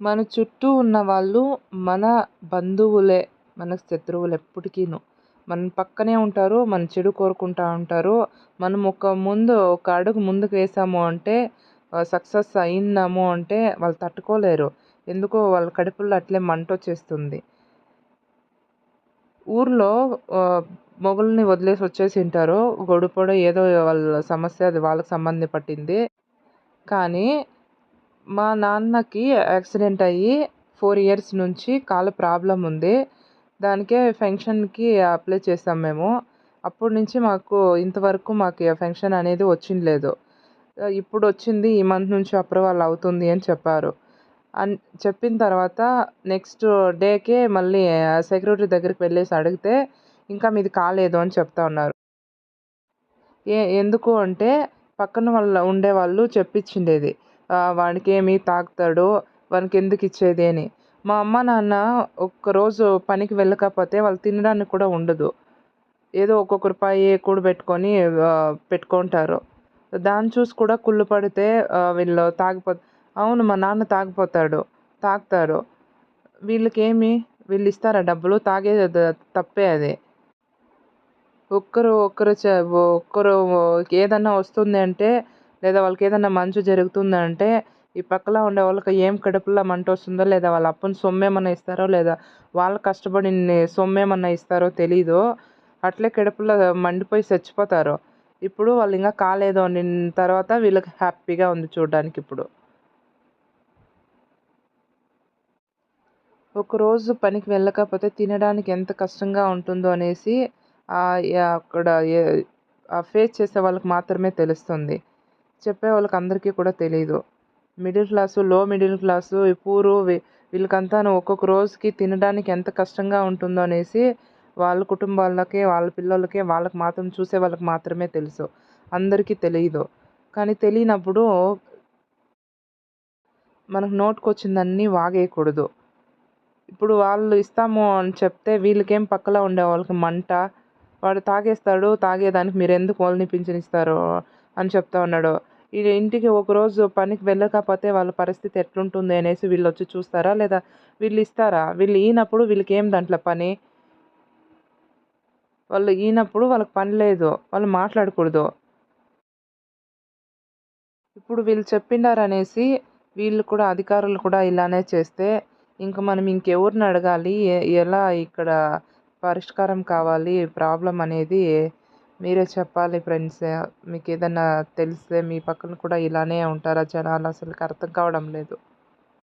మన చుట్టూ ఉన్న వాళ్ళు మన బంధువులే, మన శత్రువులు ఎప్పటికీను. మన పక్కనే ఉంటారు. మన చెడు కోరుకుంటా ఉంటారు. మనం ఒక అడుగు ముందుకు వేసాము అంటే సక్సెస్ అయిందాము అంటే వాళ్ళు తట్టుకోలేరు. ఎందుకో వాళ్ళ కడుపులో అట్లే మంటొచ్చేస్తుంది. ఊర్లో మొగుల్ని వదిలేసి వచ్చేసింటారు. గొడుపోడో ఏదో వాళ్ళ సమస్య అది వాళ్ళకి పట్టింది. కానీ మా నాన్నకి యాక్సిడెంట్ అయ్యి 4 ఇయర్స్ నుంచి కాలు ప్రాబ్లమ్ ఉంది. దానికే పెన్షన్‌కి అప్లై చేసాం మేము. అప్పటి నుంచి ఇంతవరకు మాకు పెన్షన్ అనేది వచ్చిండ్లేదు. ఇప్పుడొచ్చింది. ఈ మంత్ నుంచి అప్రూవల్ అవుతుంది అని చెప్పారు. అన్ చెప్పిన తర్వాత నెక్స్ట్ డేకే మళ్ళీ సెక్యూరిటీ దగ్గరికి వెళ్ళేసి అడిగితే, ఇంకా మీది కాలేదు అని చెప్తా ఉన్నారు. ఎందుకు అంటే పక్కన ఉండేవాళ్ళు చెప్పించిండేది. వాడికేమి తాగుతాడు, వానికెందుకు ఇచ్చేది అని. మా అమ్మ, నాన్న ఒక్కరోజు పనికి వెళ్ళకపోతే వాళ్ళు తినడానికి కూడా ఉండదు. ఏదో ఒక్కొక్క రూపాయి కూడబెట్టుకొని పెట్టుకుంటారు. దాన్ని చూసి కూడా కుళ్ళు పడితే వీళ్ళు అవును, మా నాన్న తాగుతారు. వీళ్ళకేమి? వీళ్ళిస్తారా డబ్బులు? తాగేది తప్పే అది. ఒక్కరు ఏదన్నా వస్తుంది అంటే, లేదా వాళ్ళకేదన్నా మంచు జరుగుతుందంటే, ఈ పక్కల ఉండే వాళ్ళకి ఏం కడుపులో మంటొస్తుందో, లేదా వాళ్ళ అప్పన సొమ్మేమన్నా ఇస్తారో, లేదా వాళ్ళు కష్టపడిన సొమ్మేమన్నా ఇస్తారో తెలీదు. అట్లే కడుపులో మండిపోయి చచ్చిపోతారు. ఇప్పుడు వాళ్ళింకా కాలేదు అనిన తర్వాత వీళ్ళకి హ్యాపీగా ఉంది చూడ్డానికిప్పుడు. ఒకరోజు పనికి వెళ్ళకపోతే తినడానికి ఎంత కష్టంగా ఉంటుందో అనేసి అక్కడ ఫేస్ చేసే వాళ్ళకి మాత్రమే తెలుస్తుంది. చెప్పేవాళ్ళకి అందరికీ కూడా తెలీదు. మిడిల్ క్లాసు, లో మిడిల్ క్లాసు, ఈ పూరు వీళ్ళకంతాను ఒక్కొక్క రోజుకి తినడానికి ఎంత కష్టంగా ఉంటుందో అనేసి వాళ్ళ కుటుంబాలకి, వాళ్ళ పిల్లోళ్ళకి, వాళ్ళకి మాత్రం చూసే వాళ్ళకి మాత్రమే తెలుసు. అందరికీ తెలీదు. కానీ తెలియనప్పుడు మనకు నోటికొచ్చిందన్నీ వాగేయకూడదు. ఇప్పుడు వాళ్ళు ఇస్తాము అని చెప్తే వీళ్ళకేం పక్కలో ఉండే వాళ్ళకి మంట. వాడు తాగేస్తాడు. తాగేదానికి మీరెందుకు వాళ్ళని పింఛనిస్తారు అని చెప్తా ఉన్నాడు. ఇంటికి ఒకరోజు పనికి వెళ్ళకపోతే వాళ్ళ పరిస్థితి ఎట్లుంటుంది అనేసి వీళ్ళొచ్చి చూస్తారా? లేదా వీళ్ళిస్తారా? వీళ్ళు ఈనప్పుడు వీళ్ళకేం దాంట్లో పని? వాళ్ళు ఈనప్పుడు వాళ్ళకి పని లేదు. వాళ్ళు మాట్లాడకూడదు. ఇప్పుడు వీళ్ళు చెప్పిండారనేసి వీళ్ళు కూడా అధికారులు కూడా ఇలానే చేస్తే ఇంక మనం ఇంకెవరిని అడగాలి? ఎలా ఇక్కడ పరిష్కారం కావాలి ప్రాబ్లమ్ అనేది మీరే చెప్పాలి ఫ్రెండ్స్. మీకేదన్నా తెలిస్తే మీ పక్కన కూడా ఇలానే ఉంటారా జనాలు? అసలుకి అర్థం కావడం లేదు.